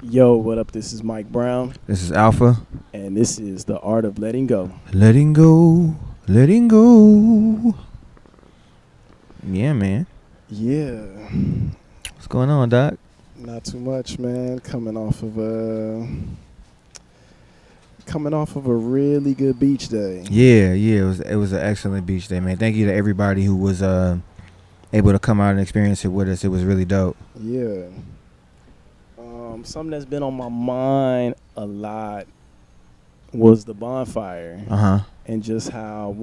Yo, what up? This is Mike Brown, This is Alpha. and this is The Art of Letting Go. Letting go. Letting go. Yeah, man. Yeah, What's going on, Doc? not too much, man. Coming off of a really good beach day. Yeah. It was an excellent beach day, man. Thank you to everybody who was able to come out and experience it with us. It was really dope. Yeah. Something that's been on my mind a lot was the bonfire, and just how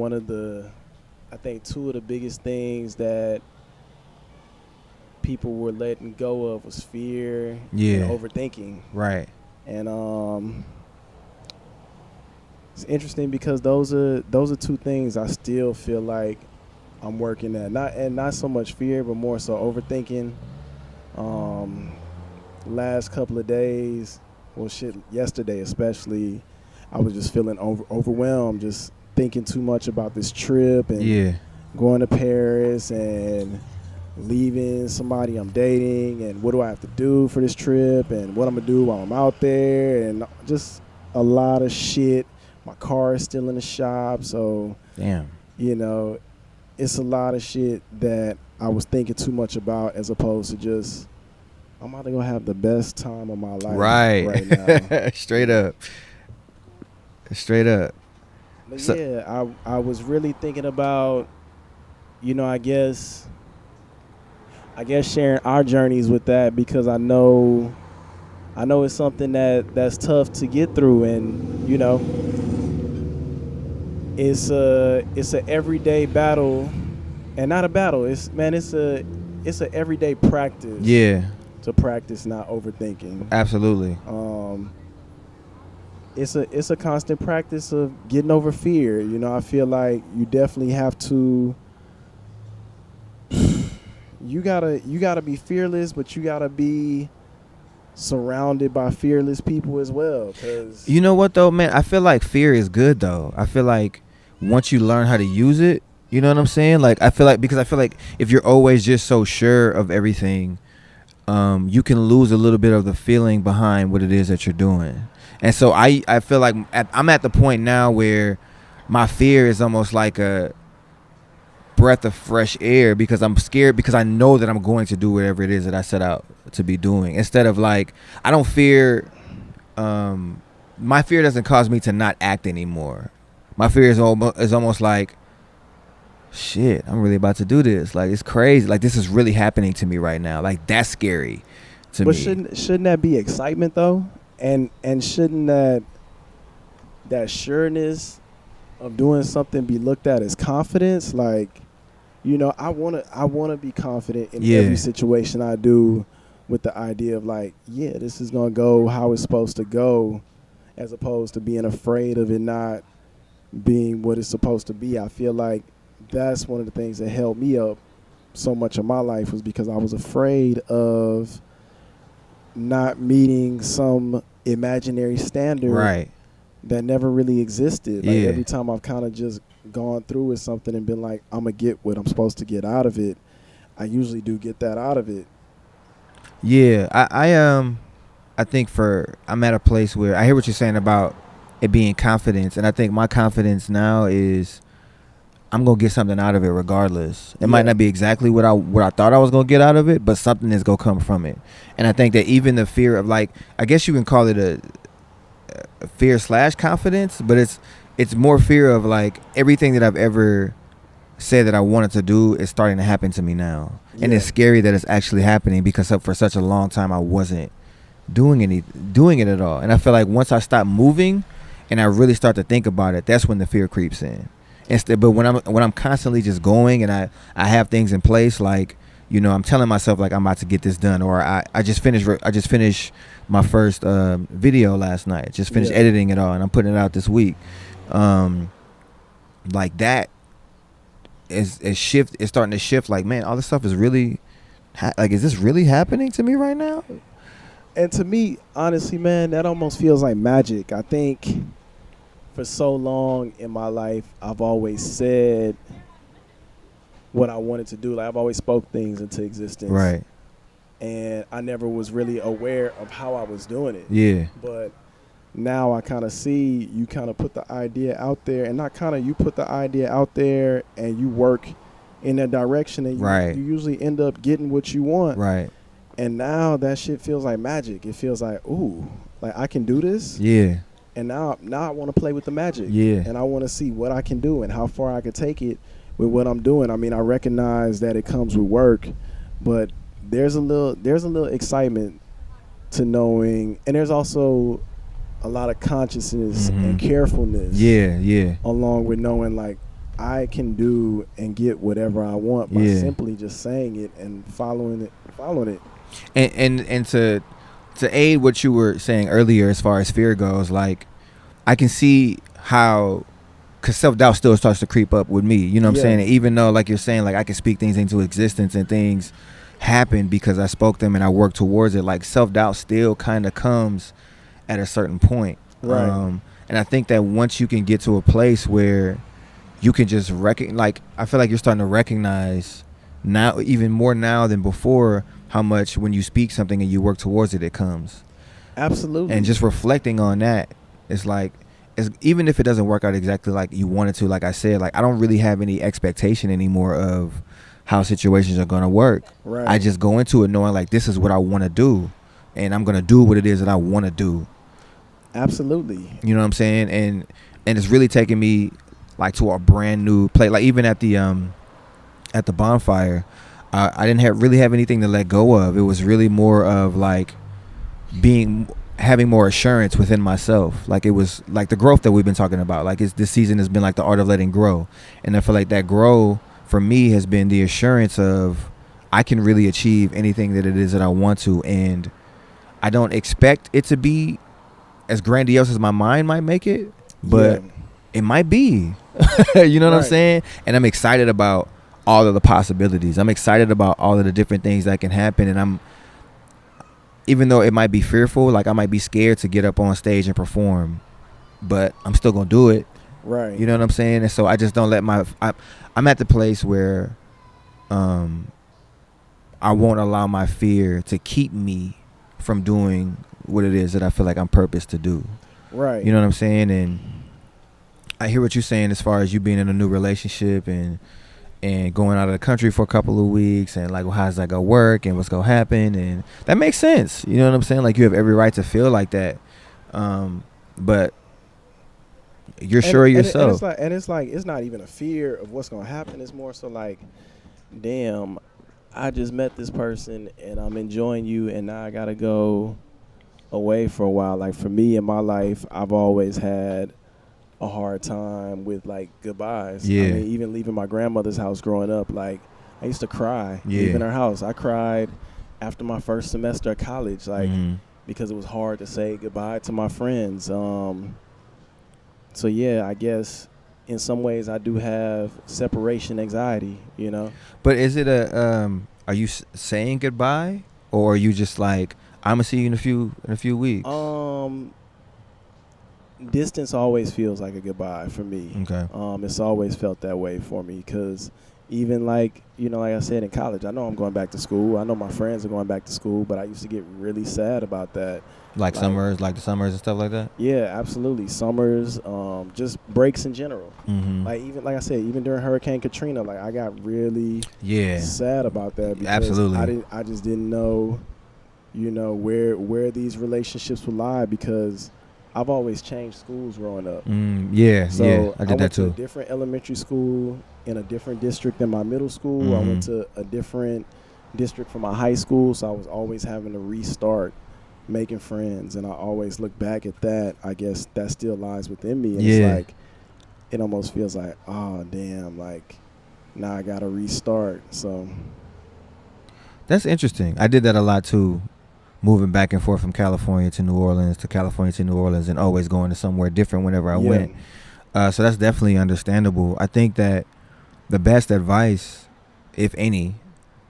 I think two of the biggest things that people were letting go of was fear Yeah. and overthinking. Right. And it's interesting because those are two things I still feel like I'm working at. Not so much fear, but more so overthinking. Last couple of days, yesterday especially, I was just feeling overwhelmed, just thinking too much about this trip and going to Paris and leaving somebody I'm dating, and what do I have to do for this trip, and what I'm gonna do while I'm out there, and just a lot of shit. My car is still in the shop, so Damn. It's a lot of shit that I was thinking too much about, as opposed to just, I'm about to go have the best time of my life right now. Straight up. But yeah, I was really thinking about, I guess sharing our journeys with that, because I know it's something that's tough to get through, and it's a everyday battle, and not a battle. It's a everyday practice. Yeah. To practice not overthinking. Absolutely. It's a constant practice of getting over fear. I feel like you definitely have to. You gotta be fearless, but you gotta be surrounded by fearless people as well. 'Cause You know what though, man? I feel like fear is good though. I feel like once you learn how to use it, you know what I'm saying? Like I feel like if you're always just so sure of everything, you can lose a little bit of the feeling behind what it is that you're doing. And so I feel like I'm at the point now where my fear is almost like a breath of fresh air, because I'm scared, because I know that I'm going to do whatever it is that I set out to be doing. Instead of like, I don't fear, my fear doesn't cause me to not act anymore. My fear is almost like, shit, I'm really about to do this. Like, it's crazy. Like, this is really happening to me right now. Like, that's scary to me. But shouldn't that be excitement though? And shouldn't that sureness of doing something be looked at as confidence? Like, I wanna be confident in every situation I do, with the idea of like, yeah, this is gonna go how it's supposed to go, as opposed to being afraid of it not being what it's supposed to be. I feel like that's one of the things that held me up so much of my life, was because I was afraid of not meeting some imaginary standard that never really existed. Like, every time I've kind of just gone through with something and been like, I'm gonna get what I'm supposed to get out of it, I usually do get that out of it. Yeah, I think I'm at a place where I hear what you're saying about it being confidence, and I think my confidence now is I'm gonna get something out of it regardless. It might not be exactly what I thought I was gonna get out of it, but something is gonna come from it. And I think that even the fear of, like, I guess you can call it a fear / confidence, but it's more fear of like everything that I've ever said that I wanted to do is starting to happen to me now. And it's scary that it's actually happening, because for such a long time I wasn't doing it at all. And I feel like once I stop moving and I really start to think about it, that's when the fear creeps in. But when I'm constantly just going and I have things in place, like, I'm telling myself like I'm about to get this done, or I just finished my first video last night. Just finished editing it all, and I'm putting it out this week. Like that is starting to shift. Like, man, all this stuff is really is this really happening to me right now? And to me, honestly, man, that almost feels like magic. I think for so long in my life, I've always said what I wanted to do. Like, I've always spoke things into existence. Right. and I never was really aware of how I was doing it. Yeah. But now I kind of see you kind of put the idea out there, and not kind of, you put the idea out there and you work in that direction, and Right. you usually end up getting what you want. Right. And now that shit feels like magic. It feels like, ooh, like I can do this. Yeah. And now I want to play with the magic. Yeah. And I want to see what I can do and how far I can take it with what I'm doing. I mean, I recognize that it comes with work, but there's a little excitement to knowing, and there's also a lot of consciousness and carefulness. Yeah. Yeah. Along with knowing, like, I can do and get whatever I want by simply just saying it and following it. And to aid what you were saying earlier as far as fear goes, like, I can see how, because self-doubt still starts to creep up with me, you know what I'm saying? And even though, like you're saying, like, I can speak things into existence and things happen because I spoke them and I work towards it, like, self-doubt still kind of comes at a certain point. Right. And I think that once you can get to a place where you can just like, I feel like you're starting to recognize now, even more now than before, how much when you speak something and you work towards it, it comes. Absolutely. And just reflecting on that, it's like, even if it doesn't work out exactly like you wanted to, like I said, like, I don't really have any expectation anymore of how situations are going to work. Right. I just go into it knowing, like, this is what I want to do, and I'm going to do what it is that I want to do. Absolutely. You know what I'm saying? And it's really taking me, like, to a brand new place. Like, even at the bonfire, I didn't really have anything to let go of. It was really more of, like, having more assurance within myself. Like, it was like the growth that we've been talking about. Like, this season has been like the art of letting grow, and I feel like that grow for me has been the assurance of I can really achieve anything that it is that I want to, and I don't expect it to be as grandiose as my mind might make it, but it might be. You know what I'm saying? And I'm excited about all of the possibilities. I'm excited about all of the different things that can happen, and even though it might be fearful, like, I might be scared to get up on stage and perform, but I'm still gonna do it. Right. You know what I'm saying? And so I just don't let I'm at the place where I won't allow my fear to keep me from doing what it is that I feel like I'm purposed to do. Right. You know what I'm saying? And I hear what you're saying as far as you being in a new relationship and going out of the country for a couple of weeks, and, like, well, how's that gonna work and what's gonna happen, and that makes sense. You know what I'm saying? Like, you have every right to feel like that, but you're sure of yourself. And it's like it's not even a fear of what's gonna happen. It's more so like, damn, I just met this person and I'm enjoying you, and now I gotta go away for a while. Like, for me in my life, I've always had a hard time with, like, goodbyes. Yeah. I mean, even leaving my grandmother's house growing up, like, I used to cry leaving her house. I cried after my first semester of college, like, because it was hard to say goodbye to my friends. So yeah, I guess in some ways I do have separation anxiety, you know. But is it are you saying goodbye, or are you just like, I'm gonna see you in a few weeks? Distance always feels like a goodbye for me. Okay. It's always felt that way for me, because even, like, you know, like I said, in college, I know I'm going back to school. I know my friends are going back to school, but I used to get really sad about that. Like summers, like the summers and stuff like that? Yeah, absolutely. Summers, just breaks in general. Like, even, like I said, even during Hurricane Katrina, like, I got really sad about that, because I just didn't know, you know, where these relationships would lie, because I've always changed schools growing up. So I did that too. I went to a different elementary school in a different district than my middle school. I went to a different district for my high school, so I was always having to restart making friends, and I always look back at that. I guess that still lies within me, and it's like, it almost feels like, oh damn, like, now I gotta restart. So that's interesting. I did that a lot too, moving back and forth from California to New Orleans to California to New Orleans, and always going to somewhere different whenever I went. So that's definitely understandable. I think that the best advice, if any,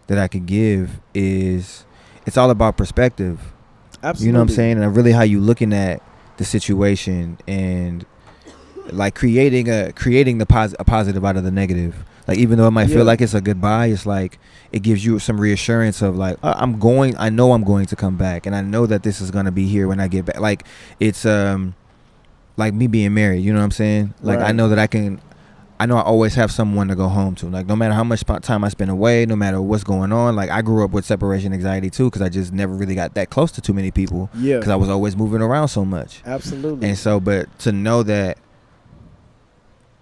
that I could give is, it's all about perspective. Absolutely. You know what I'm saying? And really how you looking at the situation, and, like, creating a positive out of the negative. Like, even though it might Yeah. feel like it's a goodbye, it's like it gives you some reassurance of like, I know I'm going to come back, and I know that this is gonna be here when I get back. Like, it's like me being married, you know what I'm saying? Like, I Right. know that I know I always have someone to go home to. Like, no matter how much time I spend away, no matter what's going on. Like, I grew up with separation anxiety too, because I just never really got that close to too many people. Yeah. Because I was always moving around so much. Absolutely. And so, but to know that,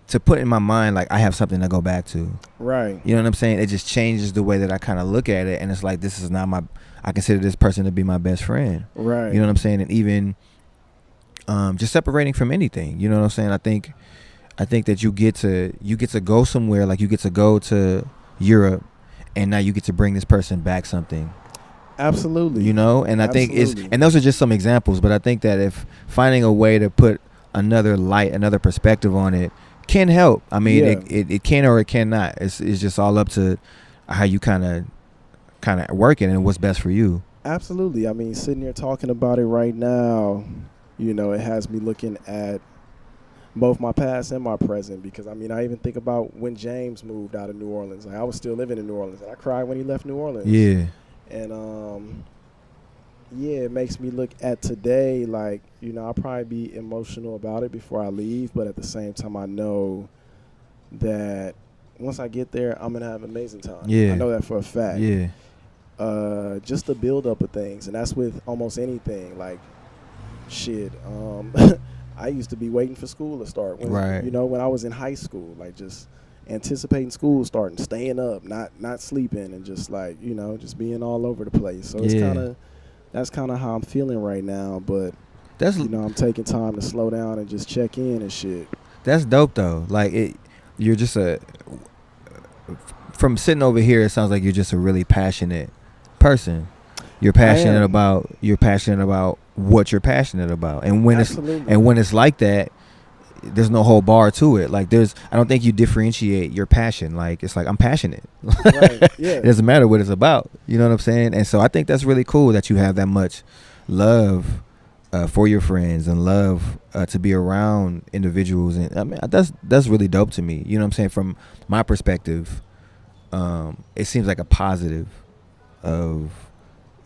to put in my mind, like, I have something to go back to. Right. You know what I'm saying? It just changes the way that I kind of look at it. And it's like, this is not I consider this person to be my best friend. Right. You know what I'm saying? And even just separating from anything. You know what I'm saying? I think that you get to go somewhere, like you get to go to Europe, and now you get to bring this person back something. Absolutely. You know, and I think and those are just some examples, but I think that if finding a way to put another light, another perspective on it can help. I mean, it can or it cannot. It's just all up to how you kind of work it and what's best for you. Absolutely. I mean, sitting here talking about it right now, you know, it has me looking at both my past and my present, because I mean, I even think about when James moved out of New Orleans. Like, I was still living in New Orleans, and I cried when he left New Orleans. Yeah. And yeah, it makes me look at today, like, you know, I'll probably be emotional about it before I leave, but at the same time, I know that once I get there, I'm gonna have an amazing time. Yeah. I know that for a fact. Yeah. Just the build up of things, and that's with almost anything. Like, shit, I used to be waiting for school to start. Right. You know, when I was in high school, like, just anticipating school starting, staying up, not sleeping, and just, like, you know, just being all over the place. So that's kind of how I'm feeling right now. But you know, I'm taking time to slow down and just check in and shit. That's dope though. Like, you're just from sitting over here, it sounds like you're just a really passionate person. You're passionate about what you're passionate about, and when it's like that, there's no whole bar to it. Like, I don't think you differentiate your passion. Like, it's like, I'm passionate. Right. Yeah. It doesn't matter what it's about. You know what I'm saying? And so I think that's really cool that you have that much love for your friends and love to be around individuals. And I mean, that's really dope to me. You know what I'm saying? From my perspective, it seems like a positive of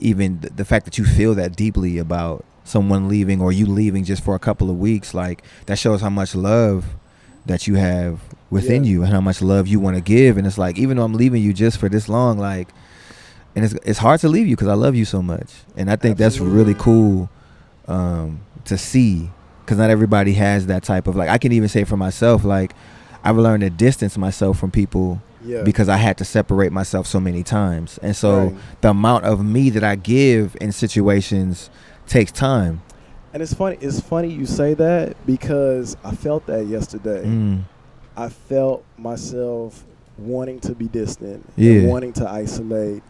even the fact that you feel that deeply about someone leaving, or you leaving just for a couple of weeks. Like, that shows how much love that you have within you and how much love you want to give. And it's like, even though I'm leaving you just for this long, like, and it's hard to leave you because I love you so much. And I think that's really cool to see, because not everybody has that type of, like, I can even say for myself, like, I've learned to distance myself from people because I had to separate myself so many times. And so the amount of me that I give in situations takes time. And it's funny you say that, because I felt that yesterday. I felt myself wanting to be distant and wanting to isolate.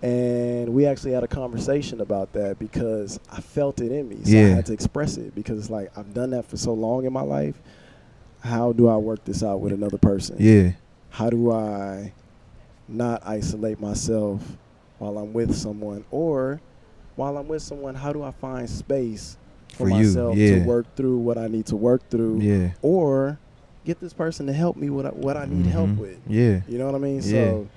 And we actually had a conversation about that, because I felt it in me. So I had to express it, because it's like, I've done that for so long in my life. How do I work this out with another person? Yeah. How do I not isolate myself while I'm with someone? Or while I'm with someone, how do I find space for myself to work through what I need to work through? Yeah. Or get this person to help me with what I need help with. Yeah. You know what I mean? Yeah. So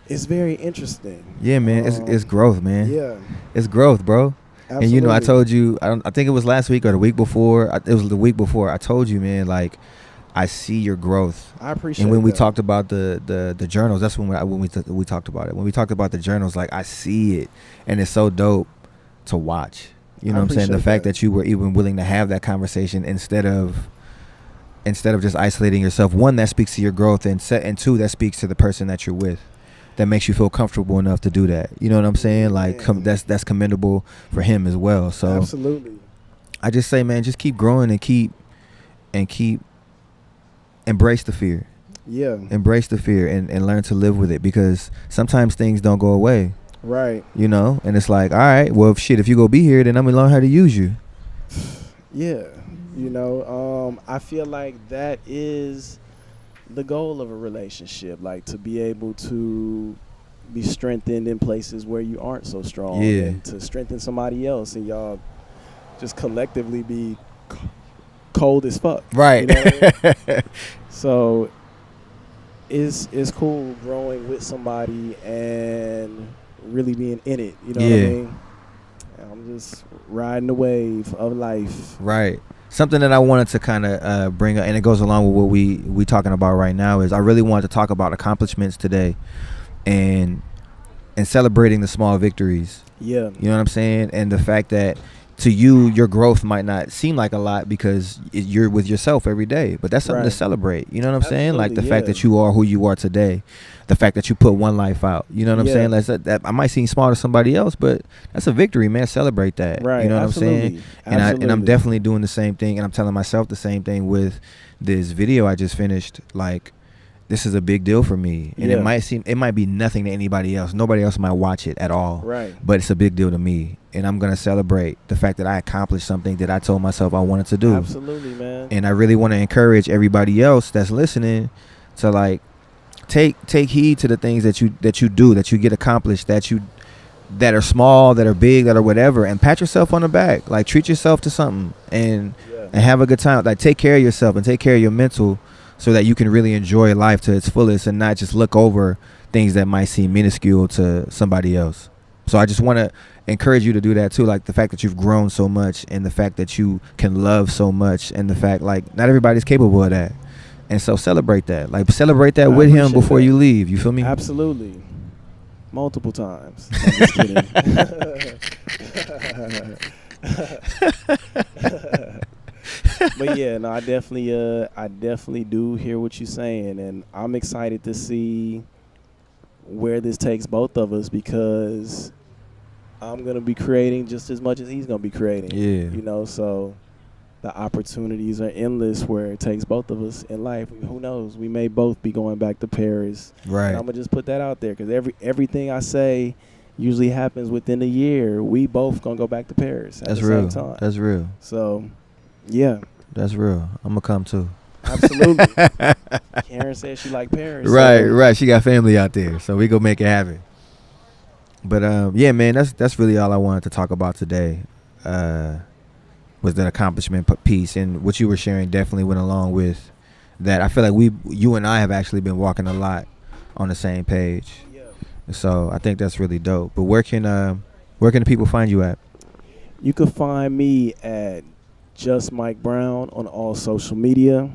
it's very interesting. Yeah, man. It's growth, man. Yeah. It's growth, bro. Absolutely. And, you know, I told you, I think it was last week or the week before. It was the week before. I told you, man, like, I see your growth. I appreciate it. And when we talked about the journals, that's when we talked about it. When we talked about the journals, like, I see it, and it's so dope to watch. You know what I'm saying? The fact that you were even willing to have that conversation instead of just isolating yourself. One, that speaks to your growth, and two, that speaks to the person that you're with. That makes you feel comfortable enough to do that. You know what I'm saying? Like, that's commendable for him as well. So absolutely. I just say, man, just keep growing and keep embrace the fear. Yeah. Embrace the fear and learn to live with it, because sometimes things don't go away. Right. You know? And it's like, all right, well, if you go be here, then I'm going to learn how to use you. Yeah. You know, I feel like that is the goal of a relationship, like, to be able to be strengthened in places where you aren't so strong, and to strengthen somebody else, and y'all just collectively be cold as fuck. Right. You know what I mean? So it's cool growing with somebody and really being in it. You know what I Yeah. mean? I'm just riding the wave of life. Right. Something that I wanted to kind of bring up, and it goes along with what we talking about right now, is I really wanted to talk about accomplishments today, and celebrating the small victories. Yeah. You know what I'm saying? And the fact that to you, your growth might not seem like a lot because you're with yourself every day, but that's something to Right. celebrate. You know what I'm saying? Like the Absolutely, fact yeah. that you are who you are today, the fact that you put one life out. You know what I'm Yeah. saying? That I might seem small to somebody else, but that's a victory, man. Celebrate that. Right. You know what Absolutely. I'm saying? And I'm definitely doing the same thing, and I'm telling myself the same thing with this video I just finished. Like, this is a big deal for me, and Yeah. it might be nothing to anybody else. Nobody else might watch it at all. Right. But it's a big deal to me, and I'm gonna celebrate the fact that I accomplished something that I told myself I wanted to do. Absolutely, man. And I really want to encourage everybody else that's listening to like take heed to the things that you do, that you get accomplished, that are small, that are big, that are whatever, and pat yourself on the back. Like, treat yourself to something and have a good time. Like, take care of yourself and take care of your mental, so that you can really enjoy life to its fullest and not just look over things that might seem minuscule to somebody else. So I just want to encourage you to do that too. Like, the fact that you've grown so much, and the fact that you can love so much, and the fact, like, not everybody's capable of that. And so celebrate that. Like, celebrate that with him before you leave. You feel me? Absolutely. Multiple times. I'm just kidding. But yeah, no, I definitely do hear what you're saying, and I'm excited to see where this takes both of us, because I'm gonna be creating just as much as he's gonna be creating. Yeah. You know, so the opportunities are endless where it takes both of us in life. Who knows? We may both be going back to Paris. Right. And I'm gonna just put that out there, because everything I say usually happens within a year. We both gonna go back to Paris at That's the real. same time. That's real. So, yeah. That's real. I'm gonna come too. Absolutely. Karen said she like Paris. Right, so. right. She got family out there, so we go make it happen. But yeah, man, that's really all I wanted to talk about today. Was that accomplishment piece, and what you were sharing definitely went along with that. I feel like you and I have actually been walking a lot on the same page. Yeah. So I think that's really dope. But where can the people find you at? You can find me at Just Mike Brown on all social media.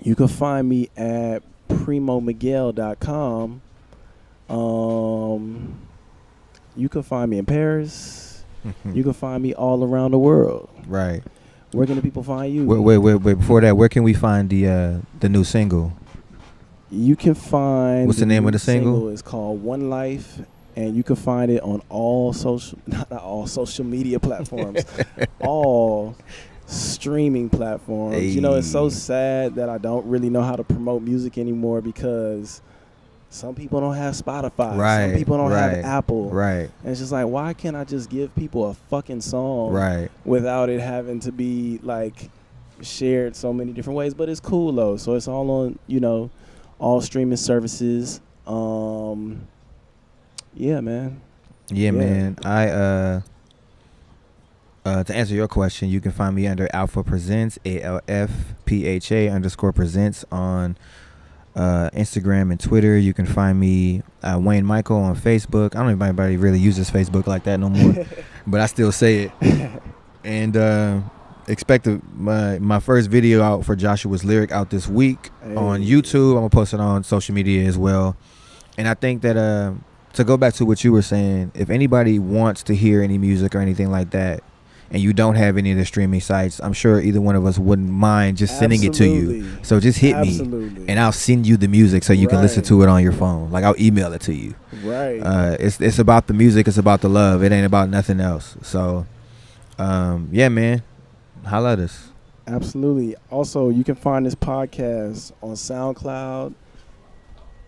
You can find me at primomiguel.com. You can find me in Paris. You can find me all around the world. Right. Where can the people find you? Wait. Before that, where can we find the new single? You can find. What's the name of the single? It's called One Life, and you can find it on all not all social media platforms, all streaming platforms. Hey. You know, it's so sad that I don't really know how to promote music anymore, because some people don't have Spotify. Right. Some people don't have Apple. Right. And it's just like, why can't I just give people a fucking song Right. without it having to be like shared so many different ways? But it's cool though. So it's all on, all streaming services. Yeah, man. Yeah, man. I to answer your question, you can find me under Alfpha Presents, ALFPHA_presents on Instagram and Twitter. You can find me Wayne Michael on Facebook. I don't know if anybody really uses Facebook like that no more, but I still say it. And expect my first video out for Joshua's Lyric out this week on YouTube. I'm gonna post it on social media as well. And I think that to go back to what you were saying, if anybody wants to hear any music or anything like that, and you don't have any of the streaming sites, I'm sure either one of us wouldn't mind just sending it to you. So just hit me, and I'll send you the music so you can listen to it on your phone. Like, I'll email it to you. Right. It's about the music. It's about the love. It ain't about nothing else. So, yeah, man, holla at us. Absolutely. Also, you can find this podcast on SoundCloud,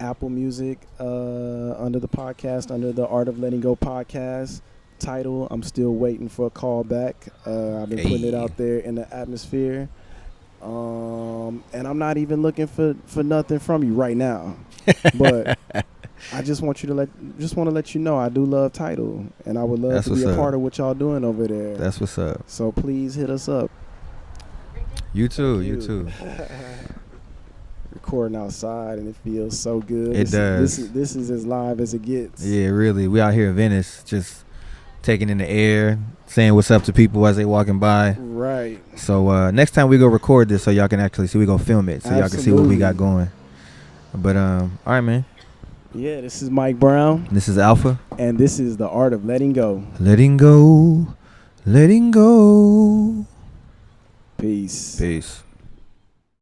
Apple Music, under the podcast, under the Art of Letting Go podcast title. I'm still waiting for a call back. I've been putting it out there in the atmosphere. And I'm not even looking for nothing from you right now. But I just want to let you know I do love Tidal, and I would love to be a part of what y'all doing over there. That's what's up. So please hit us up. You too. recording outside, and it feels so good. It does. This is as live as it gets. Yeah, really. We out here in Venice, just taking in the air, saying what's up to people as they walking by. Right. So next time we go record this, so y'all can actually see, we go film it, so y'all can see what we got going. But all right, man. Yeah, this is Mike Brown. This is Alpha. And this is The Art of Letting Go. Letting go. Letting go. Peace. Peace.